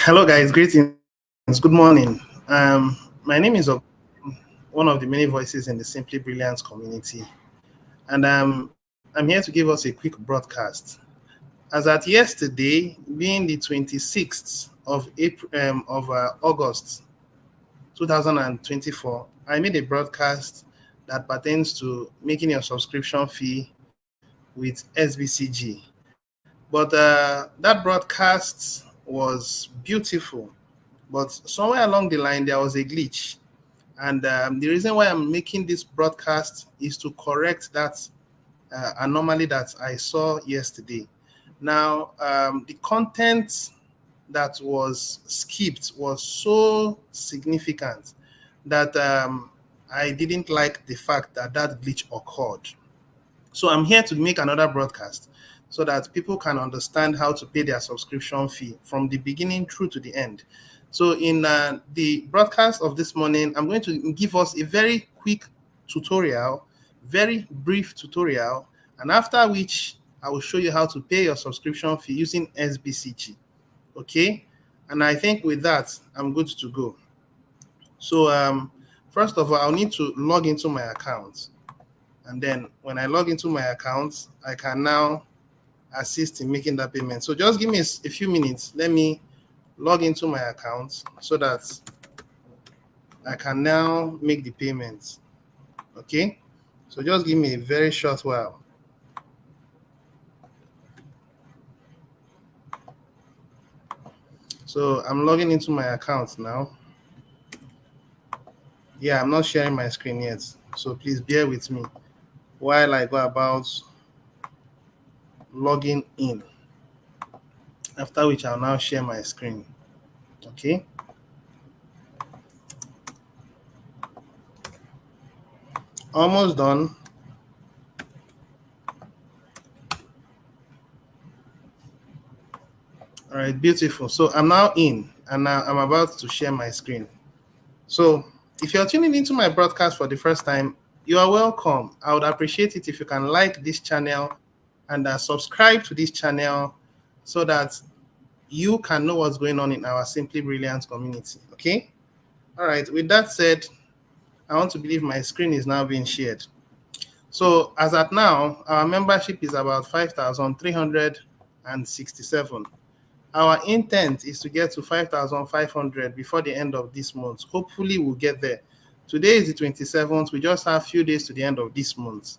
Hello, guys. Greetings. Good morning. My name is one of the many voices in the Simply Brilliant community, and I'm here to give us a quick broadcast. As at yesterday, being the 26th of August 2024, I made a broadcast that pertains to making your subscription fee with SBCG. But that broadcast was beautiful. But somewhere along the line, there was a glitch. And the reason why I'm making this broadcast is to correct that anomaly that I saw yesterday. Now, the content that was skipped was so significant that I didn't like the fact that that glitch occurred. So I'm here to make another broadcast so that people can understand how to pay their subscription fee from the beginning through to the end. So in the broadcast of this morning, I'm going to give us a very quick tutorial, very brief tutorial, and after which I will show you how to pay your subscription fee using SBCG. Okay? And I think with that, I'm good to go. So first of all, I'll need to log into my account. And then when I log into my account, I can now assist in making that payment. So just give me a few minutes. Let me log into my account so that I can now make the payments. Okay? So just give me a very short while. So I'm logging into my account now. Yeah, I'm not sharing my screen yet. So please bear with me while I go about logging in. After which I'll now share my screen. Okay? Almost done. All right, beautiful. So I'm now in, and now I'm about to share my screen. So if you're tuning into my broadcast for the first time, you are welcome. I would appreciate it if you can like this channel and subscribe to this channel so that you can know what's going on in our Simply Brilliant community. Okay? All right, with that said, I want to believe my screen is now being shared. So as at now, our membership is about 5,367. Our intent is to get to 5,500 before the end of this month. Hopefully, we'll get there. Today is the 27th. We just have a few days to the end of this month.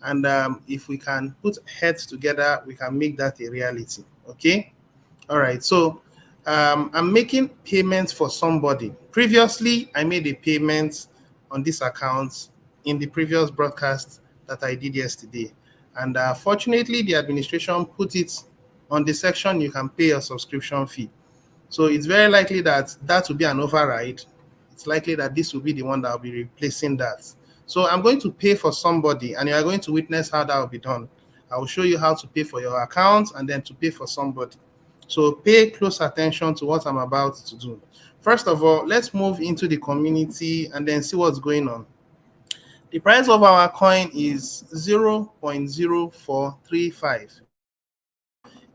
And if we can put heads together, we can make that a reality. Okay? All right. So I'm making payments for somebody. Previously, I made a payment on this account in the previous broadcast that I did yesterday. And fortunately, the administration put it on the section you can pay your subscription fee. So it's very likely that that will be an override. It's likely that this will be the one that will be replacing that. So I'm going to pay for somebody, and you are going to witness how that will be done. I will show you how to pay for your account and then to pay for somebody. So pay close attention to what I'm about to do. First of all, let's move into the community and then see what's going on. The price of our coin is 0.0435.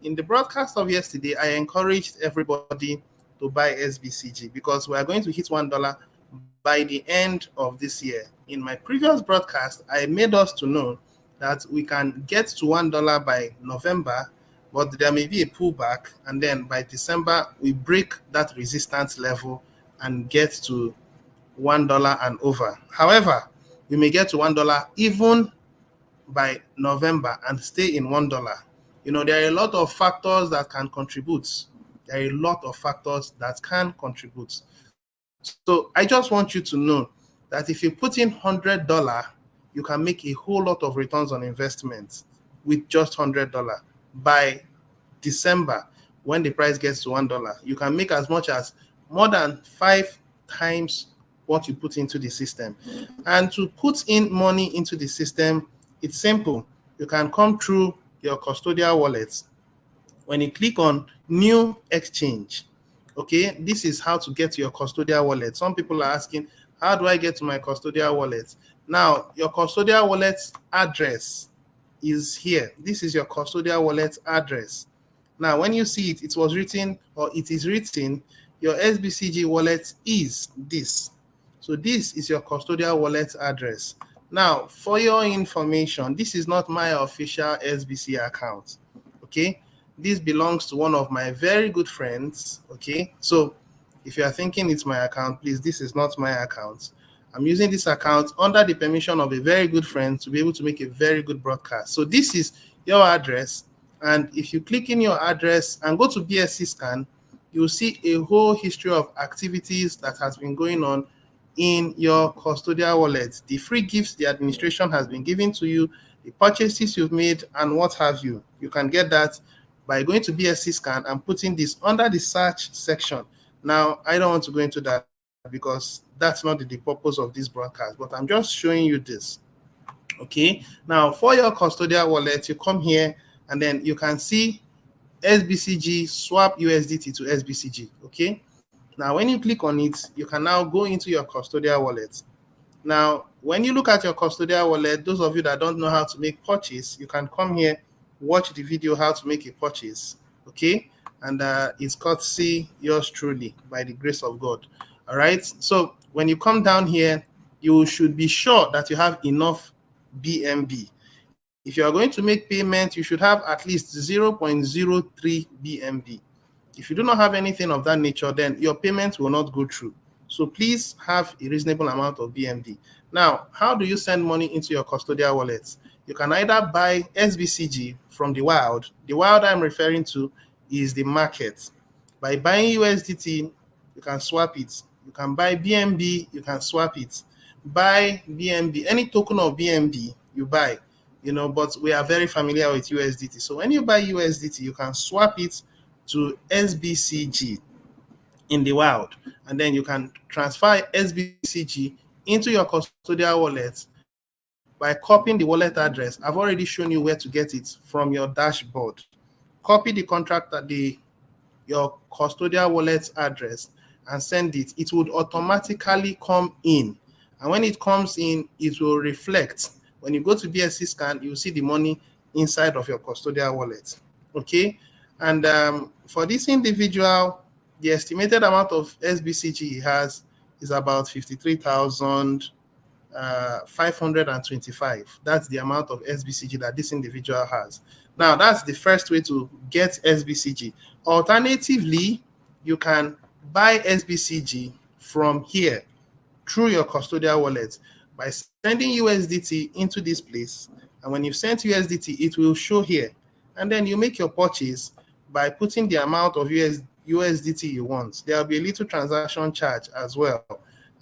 In the broadcast of yesterday, I encouraged everybody to buy SBCG because we are going to hit $1 by the end of this year. In my previous broadcast, I made us to know that we can get to $1 by November, but there may be a pullback, and then by December, we break that resistance level and get to $1 and over. However, we may get to $1 even by November and stay in $1. You know, there are a lot of factors that can contribute. There are a lot of factors that can contribute. So I just want you to know that if you put in $100, you can make a whole lot of returns on investment with just $100. By December, when the price gets to $1, you can make as much as more than 5 times what you put into the system. And to put in money into the system, it's simple. You can come through your custodial wallets. When you click on new exchange, okay, this is how to get to your custodial wallet. Some people are asking, how do I get to my custodial wallet? Now, your custodial wallet address is here. This is your custodial wallet address. Now, when you see it, it was written, or it is written, your SBCG wallet is this. So this is your custodial wallet address. Now, for your information, this is not my official SBC account. Okay, this belongs to one of my very good friends. Okay, so if you are thinking it's my account, please, this is not my account. I'm using this account under the permission of a very good friend to be able to make a very good broadcast. So this is your address. And if you click in your address and go to BSC scan, you'll see a whole history of activities that has been going on in your custodial wallet. The free gifts the administration has been giving to you, the purchases you've made, and what have you. You can get that by going to BSC scan and putting this under the search section. Now, I don't want to go into that because that's not the purpose of this broadcast, but I'm just showing you this. Okay, now for your custodial wallet, you come here and then you can see SBCG swap USDT to SBCG. Okay, now when you click on it, you can now go into your custodial wallet. Now, when you look at your custodial wallet, those of you that don't know how to make purchase, you can come here, watch the video how to make a purchase. Okay, and it's courtesy yours truly by the grace of God. All right, so when you come down here, you should be sure that you have enough BNB. If you are going to make payment, you should have at least 0.03 BNB. If you do not have anything of that nature, then your payment will not go through. So please have a reasonable amount of BNB. Now, how do you send money into your custodial wallets? You can either buy SBCG from the wild. The wild I'm referring to is the market. By buying USDT, you can swap it. You can buy BNB, you can swap it. Buy BNB, any token of BNB you buy, but we are very familiar with USDT. So when you buy USDT, you can swap it to SBCG in the wild, and then you can transfer SBCG into your custodial wallet by copying the wallet address. I've already shown you where to get it from your dashboard. Copy the contract at your custodial wallet address and send it. It would automatically come in, and when it comes in, it will reflect. When you go to BSC scan, you'll see the money inside of your custodial wallet. Okay, and for this individual, the estimated amount of SBCG he has is about 53,525. That's the amount of SBCG that this individual has. Now, that's the first way to get SBCG. Alternatively, you can buy SBCG from here through your custodial wallet by sending USDT into this place. And when you've sent USDT, it will show here. And then you make your purchase by putting the amount of USDT you want. There will be a little transaction charge as well.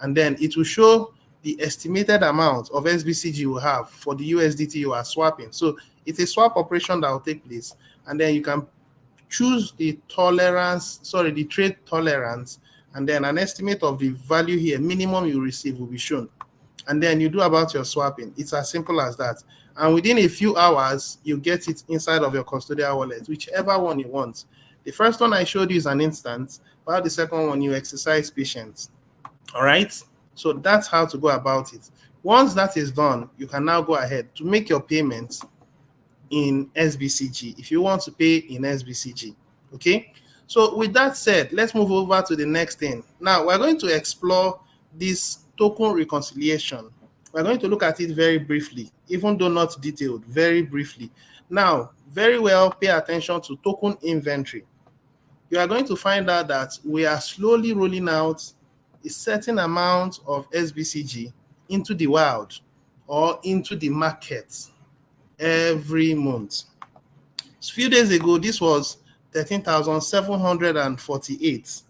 And then it will show the estimated amount of SBCG you have for the USDT you are swapping. So it's a swap operation that will take place. And then you can choose the trade tolerance, and then an estimate of the value here, minimum you receive, will be shown. And then you do about your swapping. It's as simple as that. And within a few hours, you get it inside of your custodial wallet, whichever one you want. The first one I showed you is an instant, while the second one, you exercise patience. All right? So that's how to go about it. Once that is done, you can now go ahead to make your payments in SBCG if you want to pay in SBCG. Okay? So with that said, let's move over to the next thing. Now, we're going to explore this token reconciliation. We're going to look at it very briefly, even though not detailed, very briefly. Now, very well, pay attention to token inventory. You are going to find out that we are slowly rolling out a certain amount of SBCG into the wild or into the market every month. A few days ago, this was 13,748,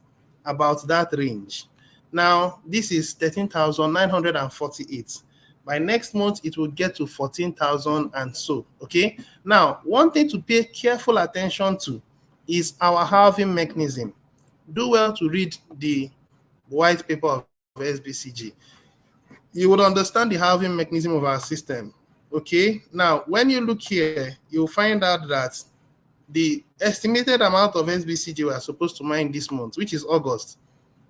about that range. Now, this is 13,948. By next month, it will get to 14,000 and so, okay? Now, one thing to pay careful attention to is our halving mechanism. Do well to read the white paper of SBCG. You would understand the halving mechanism of our system, okay? Now, when you look here, you'll find out that the estimated amount of SBCG we are supposed to mine this month, which is August,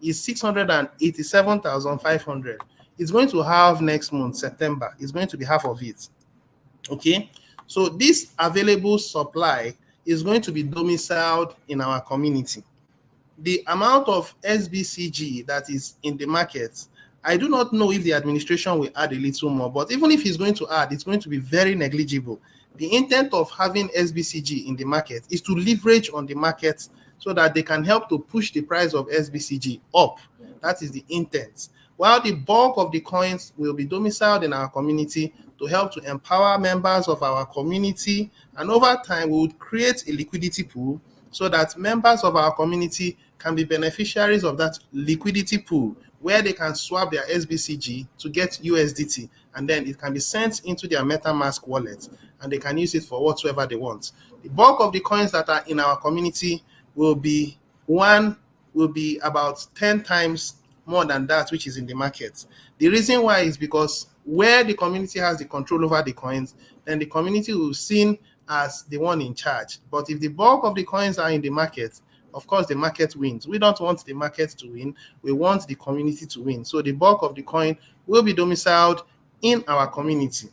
is 687,500. It's going to halve next month, September. It's going to be half of it. Okay? So this available supply is going to be domiciled in our community. The amount of SBCG that is in the market, I do not know if the administration will add a little more, but even if he's going to add, it's going to be very negligible. The intent of having SBCG in the market is to leverage on the market so that they can help to push the price of SBCG up. That is the intent. While the bulk of the coins will be domiciled in our community to help to empower members of our community, and over time we would create a liquidity pool so that members of our community can be beneficiaries of that liquidity pool where they can swap their SBCG to get USDT, and then it can be sent into their MetaMask wallet and they can use it for whatsoever they want. The bulk of the coins that are in our community will be about 10 times more than that which is in the market. The reason why is because where the community has the control over the coins, then the community will be seen as the one in charge. But if the bulk of the coins are in the market, of course, the market wins. We don't want the market to win. We want the community to win. So the bulk of the coin will be domiciled in our community.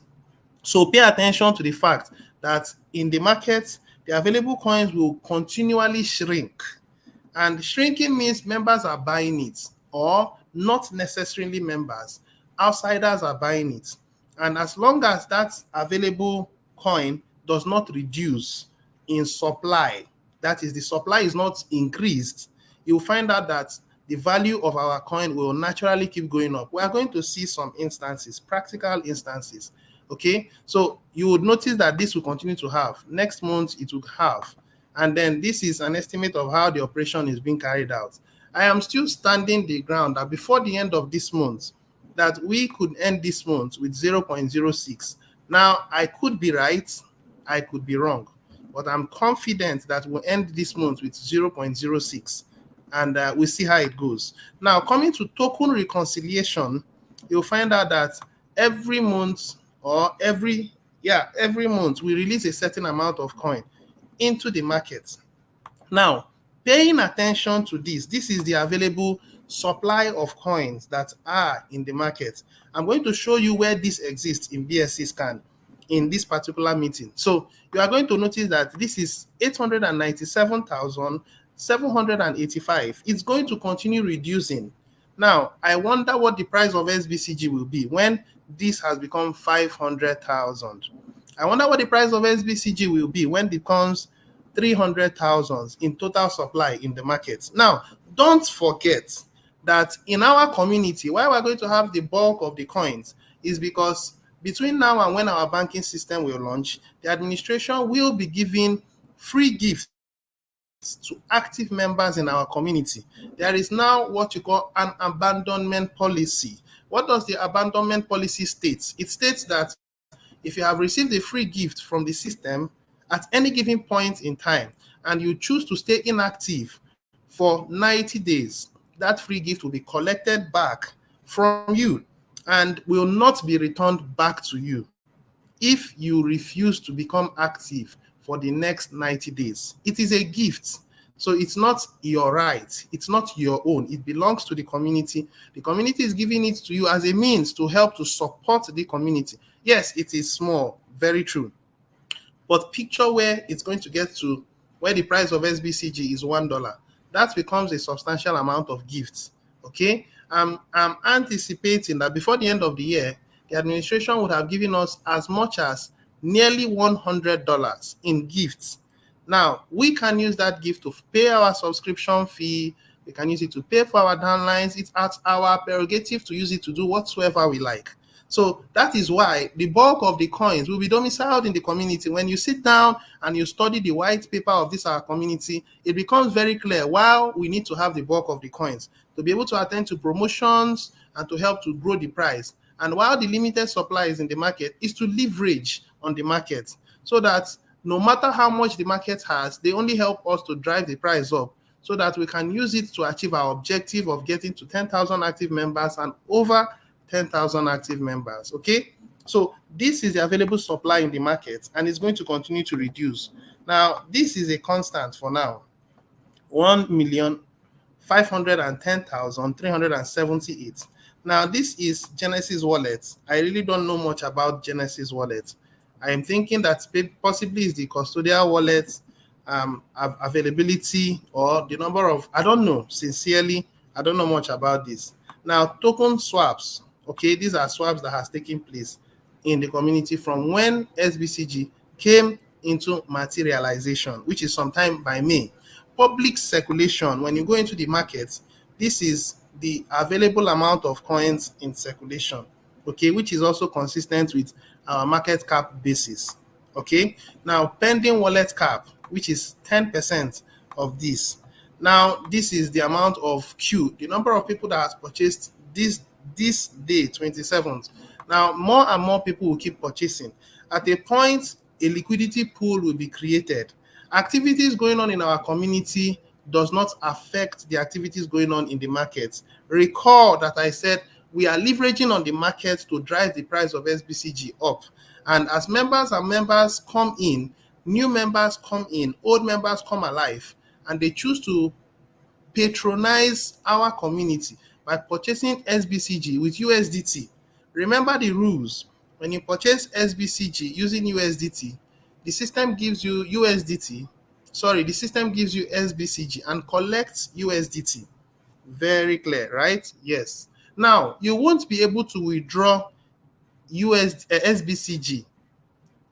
So pay attention to the fact that in the market, the available coins will continually shrink. And shrinking means members are buying it, or not necessarily members. Outsiders are buying it. And as long as that available coin does not reduce in supply, that is, the supply is not increased, you'll find out that the value of our coin will naturally keep going up. We are going to see some instances, practical instances. Okay, so you would notice that this will continue to have. Next month, it will have. And then this is an estimate of how the operation is being carried out. I am still standing the ground that before the end of this month, that we could end this month with 0.06. Now, I could be right, I could be wrong, but I'm confident that we'll end this month with 0.06, and we'll see how it goes. Now, coming to token reconciliation, you'll find out that every month we release a certain amount of coin into the market. Now, paying attention to this is the available supply of coins that are in the market. I'm going to show you where this exists in BSC scan in this particular meeting. So you are going to notice that this is 897,785. It's going to continue reducing. Now, I wonder what the price of SBCG will be when this has become 500,000. I wonder what the price of SBCG will be when it becomes 300,000 in total supply in the market. Now, don't forget that in our community, why we're going to have the bulk of the coins is because between now and when our banking system will launch, the administration will be giving free gifts to active members in our community. There is now what you call an abandonment policy. What does the abandonment policy state? It states that if you have received a free gift from the system at any given point in time and you choose to stay inactive for 90 days, that free gift will be collected back from you and will not be returned back to you if you refuse to become active for the next 90 days. It is a gift. So it's not your right. It's not your own. It belongs to the community. The community is giving it to you as a means to help to support the community. Yes, it is small, very true. But picture where it's going to get to where the price of SBCG is $1. That becomes a substantial amount of gifts. Okay? I'm anticipating that before the end of the year, the administration would have given us as much as nearly $100 in gifts. Now, we can use that gift to pay our subscription fee. We can use it to pay for our downlines. It's at our prerogative to use it to do whatsoever we like. So that is why the bulk of the coins will be domiciled in the community. When you sit down and you study the white paper of this our community, it becomes very clear why we need to have the bulk of the coins to be able to attend to promotions and to help to grow the price. And while the limited supply is in the market, is to leverage on the market so that no matter how much the market has, they only help us to drive the price up so that we can use it to achieve our objective of getting to 10,000 active members and over 10,000 active members. Okay, so this is the available supply in the market and it's going to continue to reduce. Now, this is a constant for now, 1,510,378. Now, this is Genesis Wallet. I really don't know much about Genesis Wallet. I am thinking that possibly is the custodial wallet availability or the number of, I don't know, sincerely, I don't know much about this. Now, token swaps, okay, these are swaps that has taken place in the community from when SBCG came into materialization, which is sometime by May. Public circulation, when you go into the market, this is the available amount of coins in circulation, okay, which is also consistent with our market cap basis. Okay, now pending wallet cap, which is 10% of this. Now, this is the amount of Q, the number of people that has purchased this day, 27th. Now, more and more people will keep purchasing. At a point, a liquidity pool will be created. Activities going on in our community does not affect the activities going on in the markets. Recall that I said we are leveraging on the market to drive the price of SBCG up. And as members and members come in, new members come in, old members come alive, and they choose to patronize our community by purchasing SBCG with USDT. Remember the rules. When you purchase SBCG using USDT, the system gives you USDT. Sorry, the system gives you SBCG and collects USDT. Very clear, right? Yes. Now, you won't be able to withdraw SBCG.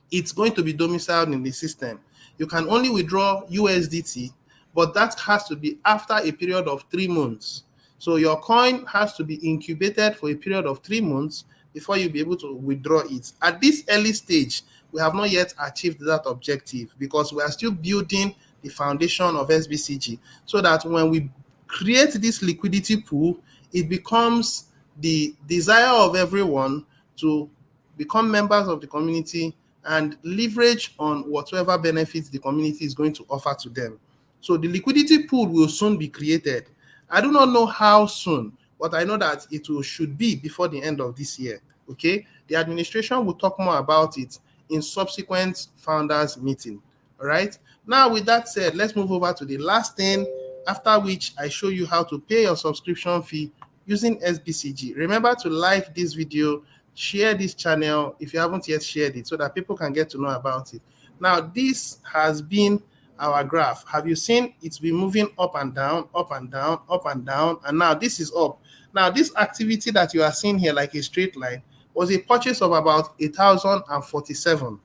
It's going to be domiciled in the system. You can only withdraw USDT, but that has to be after a period of 3 months. So your coin has to be incubated for a period of 3 months before you'll be able to withdraw it. At this early stage, we have not yet achieved that objective because we are still building the foundation of SBCG so that when we create this liquidity pool, it becomes the desire of everyone to become members of the community and leverage on whatever benefits the community is going to offer to them. So the liquidity pool will soon be created. I do not know how soon, but I know that it should be before the end of this year. Okay, the administration will talk more about it in subsequent founders meeting. All right. Now, with that said, let's move over to the last thing, after which I show you how to pay your subscription fee using SBCG. Remember to like this video, share this channel if you haven't yet shared it so that people can get to know about it. Now, this has been our graph. Have you seen it's been moving up and down, up and down, up and down, and now this is up. Now, this activity that you are seeing here like a straight line was a purchase of about 1,047.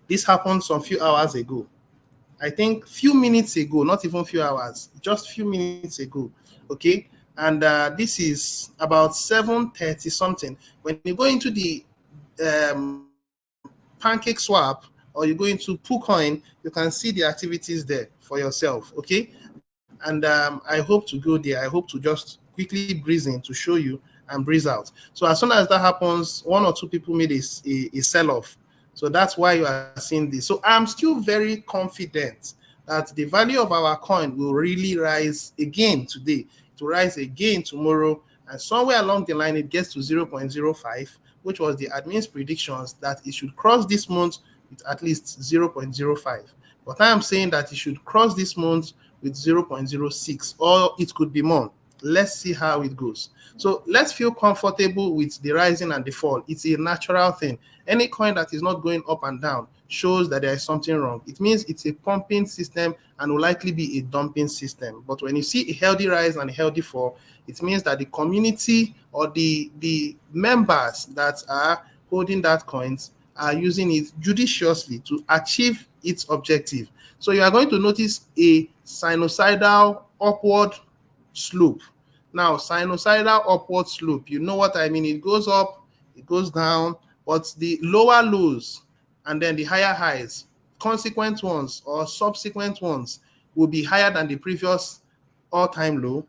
This happened some few hours ago. I think few minutes ago, not even few hours, just few minutes ago. Okay, and this is about 7:30 something. When you go into the pancake swap or you go into PooCoin, you can see the activities there for yourself. Okay, and I hope to go there. I hope to just quickly breeze in to show you and breeze out. So as soon as that happens, 1 or 2 people made a sell-off. So that's why you are seeing this. So I'm still very confident that the value of our coin will really rise again today, to rise again tomorrow, and somewhere along the line it gets to 0.05, which was the admin's predictions that it should cross this month with at least 0.05. But I am saying that it should cross this month with 0.06, or it could be more. Let's see how it goes. So let's feel comfortable with the rising and the fall. It's a natural thing. Any coin that is not going up and down shows that there is something wrong. It means it's a pumping system and will likely be a dumping system. But when you see a healthy rise and a healthy fall, it means that the community or the members that are holding that coins are using it judiciously to achieve its objective. So you are going to notice a sinusoidal upward slope. Now, sinusoidal upward slope, you know what I mean? It goes up, it goes down, but the lower lows and then the higher highs, consequent ones or subsequent ones, will be higher than the previous all-time low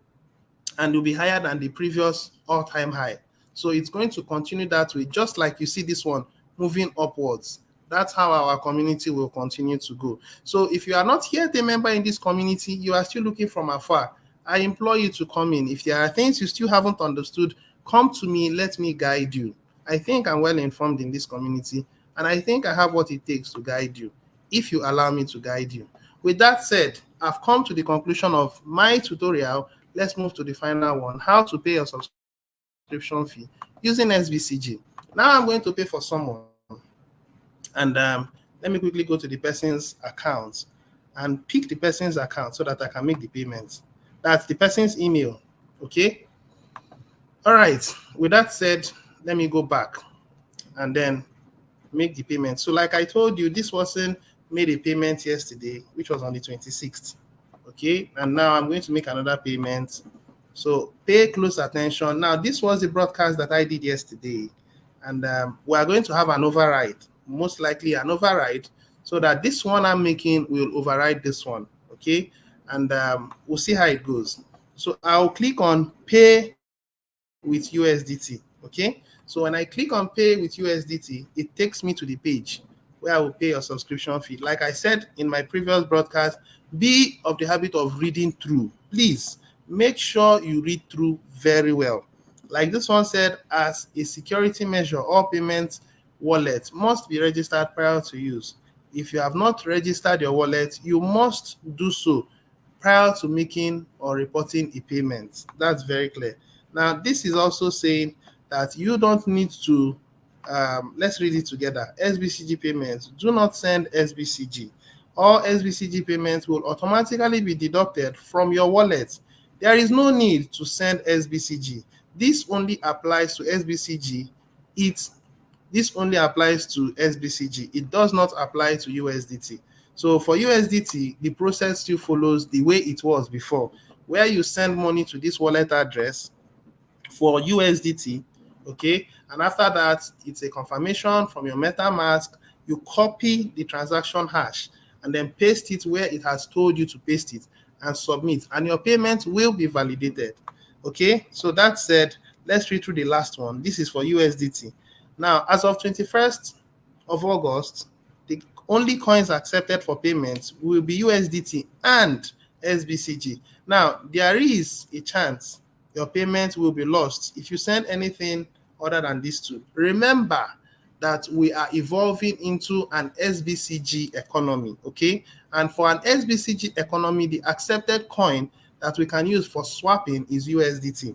and will be higher than the previous all-time high. So it's going to continue that way, just like you see this one moving upwards. That's how our community will continue to go. So if you are not yet a member in this community, you are still looking from afar, I implore you to come in. If there are things you still haven't understood, come to me, let me guide you. I think I'm well informed in this community, and I think I have what it takes to guide you, if you allow me to guide you. With that said, I've come to the conclusion of my tutorial. Let's move to the final one, how to pay your subscription fee using SBCG. Now I'm going to pay for someone, and let me quickly go to the person's account. and pick the person's account so that I can make the payments. That's the person's email. Okay. All right. With that said, let me go back and then make the payment. So like I told you, this person made a payment yesterday, which was on the 26th. Okay. And now I'm going to make another payment. So pay close attention. Now, this was the broadcast that I did yesterday. And we are going to have an override, most likely an override, so that this one I'm making will override this one. Okay. And we'll see how it goes. So I'll click on pay with USDT. Okay. So when I click on pay with USDT, it takes me to the page where I will pay your subscription fee. Like I said in my previous broadcast, be of the habit of reading through. Please make sure you read through very well. Like this one said, as a security measure, all payments wallets must be registered prior to use. If you have not registered your wallet, you must do so prior to making or reporting a payment. That's very clear. Now, this is also saying that you don't need to, let's read it together. SBCG payments, do not send SBCG. All SBCG payments will automatically be deducted from your wallet. There is no need to send SBCG. This only applies to SBCG. This only applies to SBCG. It does not apply to USDT. So for USDT, the process still follows the way it was before, where you send money to this wallet address for USDT, okay? And after that, it's a confirmation from your MetaMask. You copy the transaction hash and then paste it where it has told you to paste it and submit, and your payment will be validated, okay? So that said, let's read through the last one. This is for USDT. Now, as of 21st of August, the only coins accepted for payments will be USDT and SBCG. Now, there is a chance your payment will be lost if you send anything other than these two. Remember that we are evolving into an SBCG economy, okay? And for an SBCG economy, the accepted coin that we can use for swapping is USDT.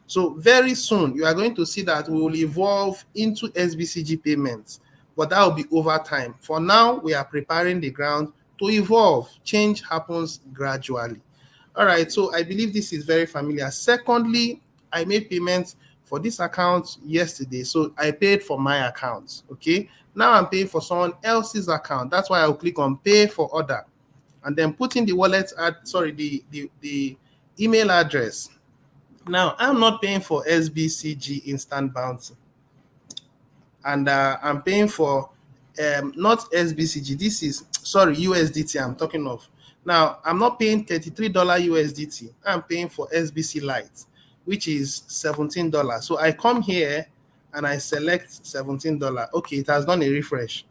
So very soon, you are going to see that we will evolve into SBCG payments, but that will be over time. For now, we are preparing the ground to evolve. Change happens gradually. All right, so I believe this is very familiar. Secondly, I made payments for this account yesterday. So I paid for my account, okay? Now I'm paying for someone else's account. That's why I'll click on pay for order and then put in the wallet, the email address. Now, I'm not paying for SBCG instant bounty. And I'm paying for not SBCG. This is, sorry, USDT I'm talking of. Now, I'm not paying $33 USDT. I'm paying for SBC Lite, which is $17. So I come here and I select $17. Okay, it has done a refresh.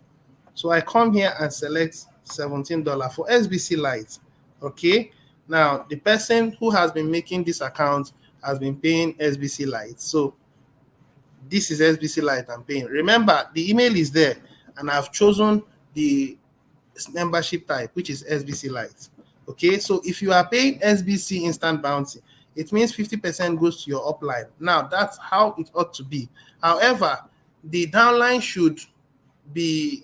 So I come here and select $17 for SBC Lite. Okay. Now, the person who has been making this account has been paying SBC Lite. So this is SBC Lite I'm paying. Remember, the email is there, and I've chosen the membership type, which is SBC Lite. Okay, so if you are paying SBC Instant Bounty, it means 50% goes to your upline. Now, that's how it ought to be. However, the downline should be,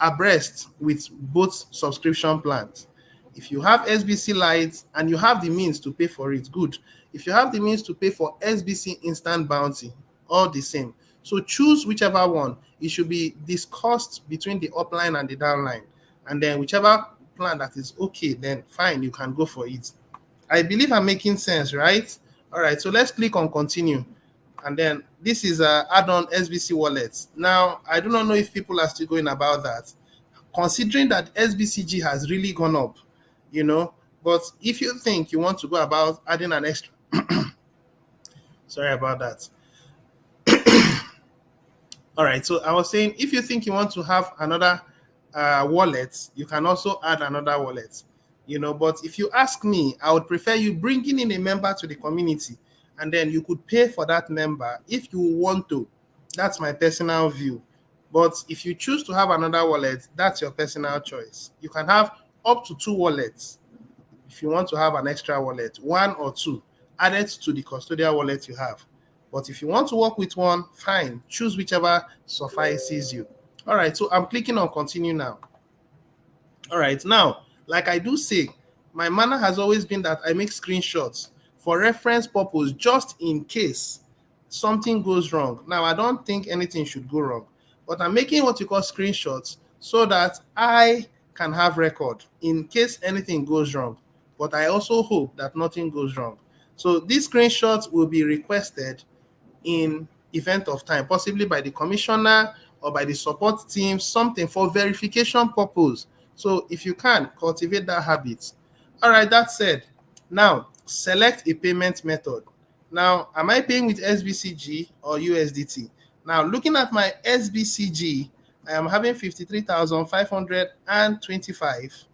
abreast with both subscription plans. If you have SBC Lite and you have the means to pay for it, good. If you have the means to pay for SBC Instant Bounty, all the same. So choose whichever one. It should be discussed between the upline and the downline. And then whichever plan that is okay, then fine, you can go for it. I believe I'm making sense, right? All right, so let's click on continue. And then this is add-on SBC wallets. Now, I do not know if people are still going about that, considering that SBCG has really gone up, but if you think you want to go about adding an extra, sorry about that. All right, so I was saying, if you think you want to have another wallet, you can also add another wallet, but if you ask me, I would prefer you bringing in a member to the community, and then you could pay for that member if you want to. That's my personal view. But if you choose to have another wallet, that's your personal choice. You can have up to 2 wallets if you want to have an extra wallet, 1 or 2 added to the custodial wallet you have. But if you want to work with one, fine, choose whichever suffices you. All right, so I'm clicking on continue now. All right. Now, like I do say, my manner has always been that I make screenshots for reference purpose, just in case something goes wrong. Now, I don't think anything should go wrong, but I'm making what you call screenshots so that I can have record in case anything goes wrong. But I also hope that nothing goes wrong. So these screenshots will be requested in event of time, possibly by the commissioner or by the support team, something for verification purpose. So if you can, cultivate that habit. All right, that said, now select a payment method. Now, am I paying with SBCG or USDT? Now, looking at my SBCG, I am having 53,525.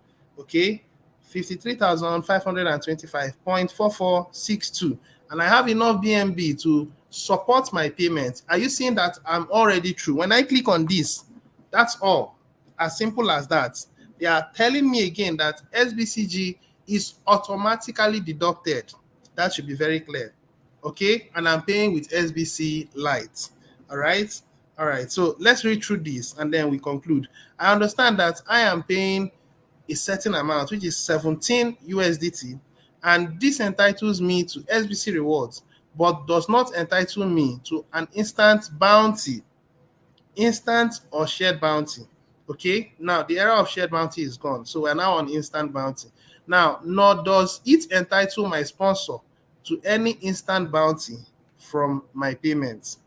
Okay, 53,525.4462. And I have enough BNB to support my payment. Are you seeing that I'm already through? When I click on this, that's all. As simple as that. They are telling me again that SBCG is automatically deducted. That should be very clear. Okay, and I'm paying with SBC Lite. All right. All right. So let's read through this and then we conclude. I understand that I am paying a certain amount, which is 17 USDT, and this entitles me to SBC rewards, but does not entitle me to an instant bounty, instant or shared bounty. Okay, now the era of shared bounty is gone, so we're now on instant bounty. Now, nor does it entitle my sponsor to any instant bounty from my payments.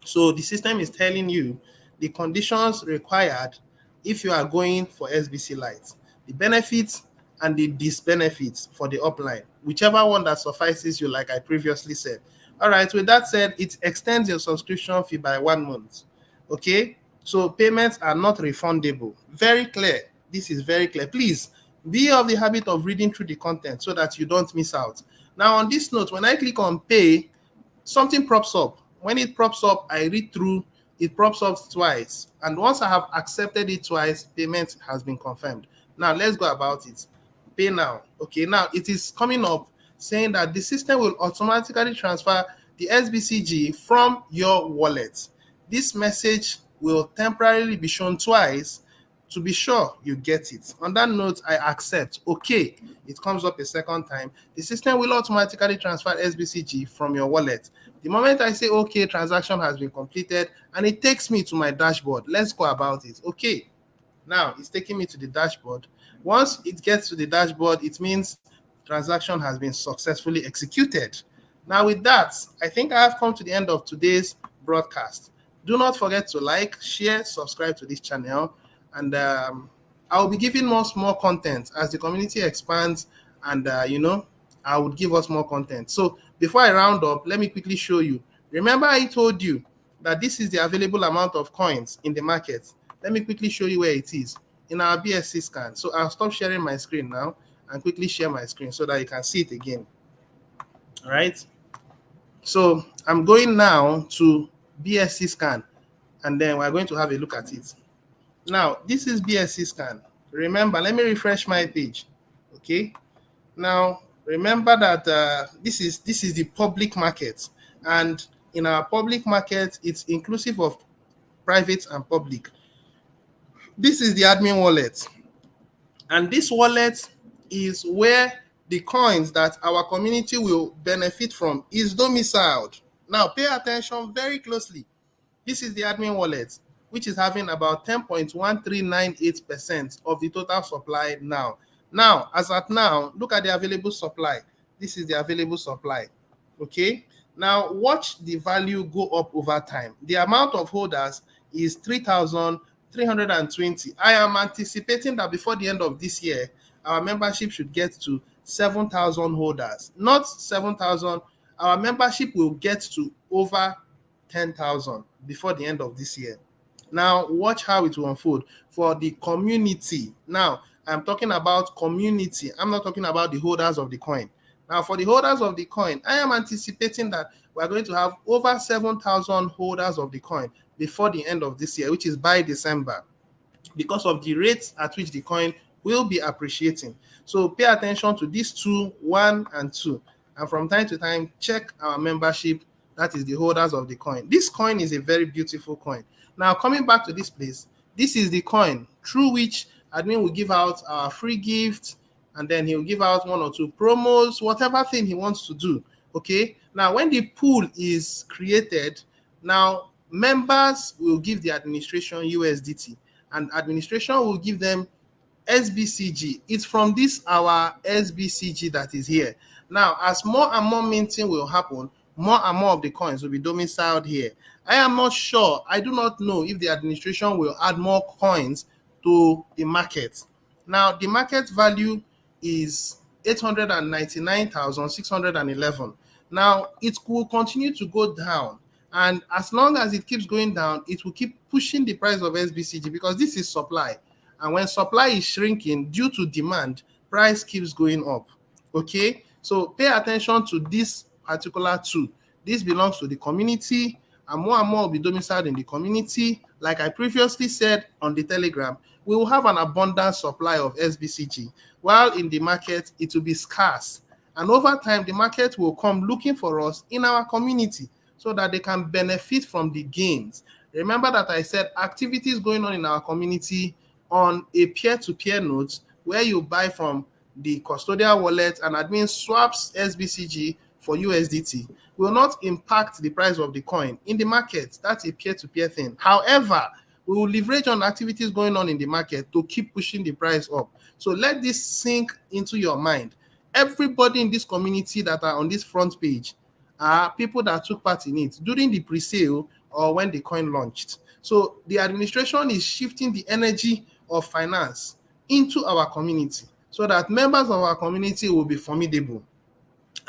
So the system is telling you the conditions required if you are going for SBC Lite, the benefits and the disbenefits for the upline, whichever one that suffices you, like I previously said. All right, with that said, it extends your subscription fee by 1 month. Okay, so payments are not refundable. Very clear. This is very clear. Please be of the habit of reading through the content so that you don't miss out. Now, on this note, when I click on pay, something props up. When it props up, I read through, it props up twice. And once I have accepted it twice, payment has been confirmed. Now, let's go about it. Pay now. Okay, now it is coming up saying that the system will automatically transfer the SBCG from your wallet. This message will temporarily be shown twice to be sure you get it. On that note, I accept. Okay, it comes up a second time. The system will automatically transfer SBCG from your wallet. The moment I say, okay, transaction has been completed, and it takes me to my dashboard. Let's go about it. Okay, now it's taking me to the dashboard. Once it gets to the dashboard, it means transaction has been successfully executed. Now with that, I think I have come to the end of today's broadcast. Do not forget to like, share, subscribe to this channel, and I'll be giving us more content as the community expands, and I would give us more content. So before I round up, let me quickly show you. Remember I told you that this is the available amount of coins in the market. Let me quickly show you where it is in our BSC scan. So I'll stop sharing my screen now and quickly share my screen so that you can see it again. All right. So I'm going now to BSC scan, and then we're going to have a look at it. Now, this is BSC scan. Remember, let me refresh my page. Okay. Now, remember that this is the public market, and in our public market, it's inclusive of private and public. This is the admin wallet, and this wallet is where the coins that our community will benefit from is domiciled. Now, pay attention very closely. This is the admin wallet, which is having about 10.1398% of the total supply now. Now, as at now, look at the available supply. This is the available supply. Okay. Now, watch the value go up over time. The amount of holders is 3,320. I am anticipating that before the end of this year, our membership should get to 7,000 holders. Not 7,000. Our membership will get to over 10,000 before the end of this year. Now, watch how it will unfold for the community. Now, I'm talking about community. I'm not talking about the holders of the coin. Now, for the holders of the coin, I am anticipating that we're going to have over 7,000 holders of the coin before the end of this year, which is by December, because of the rates at which the coin will be appreciating. So pay attention to these two, 1 and 2. And from time to time, check our membership, that is the holders of the coin. This coin is a very beautiful coin. Now, coming back to this place, this is the coin through which Admin will give out our free gifts, and then he'll give out 1 or 2 promos, whatever thing he wants to do. Okay. Now, when the pool is created, now members will give the administration USDT, and administration will give them SBCG. It's from this our SBCG that is here. Now, as more and more minting will happen, more and more of the coins will be domiciled here. I am not sure. I do not know if the administration will add more coins to the market. Now, the market value is 899,611. Now, it will continue to go down. And as long as it keeps going down, it will keep pushing the price of SBCG, because this is supply. And when supply is shrinking due to demand, price keeps going up. Okay, so pay attention to this particular tool. This belongs to the community, and more will be domiciled in the community. Like I previously said on the Telegram, we will have an abundant supply of SBCG, while in the market it will be scarce. And over time, the market will come looking for us in our community so that they can benefit from the gains. Remember that I said activities going on in our community on a peer-to-peer note, where you buy from the custodial wallet and admin swaps SBCG for USDT, will not impact the price of the coin in the market. That's a peer-to-peer thing. However, we will leverage on activities going on in the market to keep pushing the price up. So let this sink into your mind. Everybody in this community that are on this front page are people that took part in it during the pre-sale or when the coin launched. So the administration is shifting the energy of finance into our community so that members of our community will be formidable.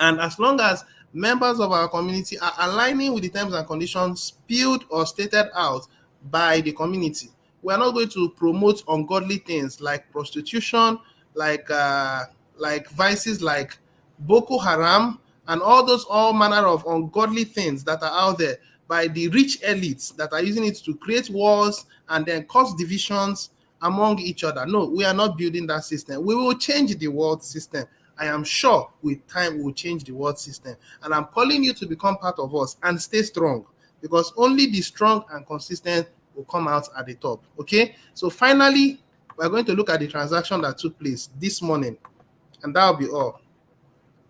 And as long as members of our community are aligning with the terms and conditions spelled or stated out by the community, we are not going to promote ungodly things like prostitution, like vices like Boko Haram, and all manner of ungodly things that are out there by the rich elites that are using it to create wars and then cause divisions among each other. No, we are not building that system. We will change the world system. I am sure with time we will change the world system. And I'm calling you to become part of us and stay strong, because only the strong and consistent will come out at the top. Okay, so finally, we're going to look at the transaction that took place this morning, and that will be all.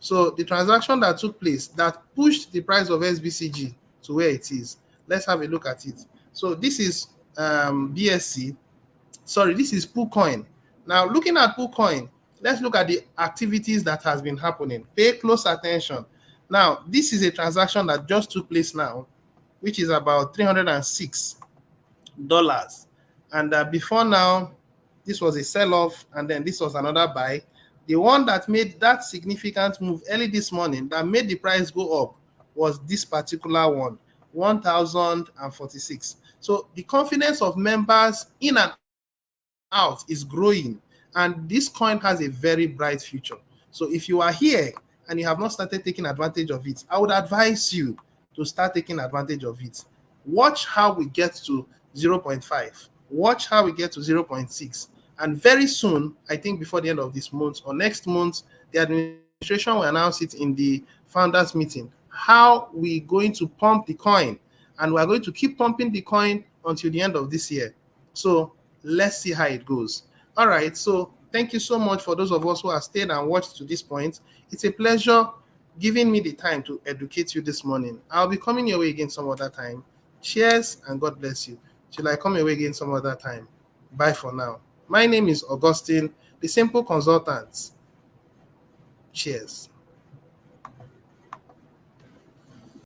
So the transaction that took place that pushed the price of SBCG to where it is, let's have a look at it. So this is BSC. Sorry, this is PooCoin. Now, looking at PooCoin, let's look at the activities that has been happening. Pay close attention. Now, this is a transaction that just took place now, which is about $306. And before now, this was a sell-off, and then this was another buy. The one that made that significant move early this morning that made the price go up was this particular one, 1,046. So the confidence of members in and out is growing, and this coin has a very bright future. So if you are here and you have not started taking advantage of it, I would advise you to start taking advantage of it. Watch how we get to 0.5. Watch how we get to 0.6. And very soon, I think before the end of this month or next month, the administration will announce it in the founders meeting, how we're going to pump the coin. And we're going to keep pumping the coin until the end of this year. So let's see how it goes. All right. So thank you so much for those of us who have stayed and watched to this point. It's a pleasure giving me the time to educate you this morning. I'll be coming your way again some other time. Cheers and God bless you. Till I come your way again some other time. Bye for now. My name is Augustine, the Simple Consultant. Cheers.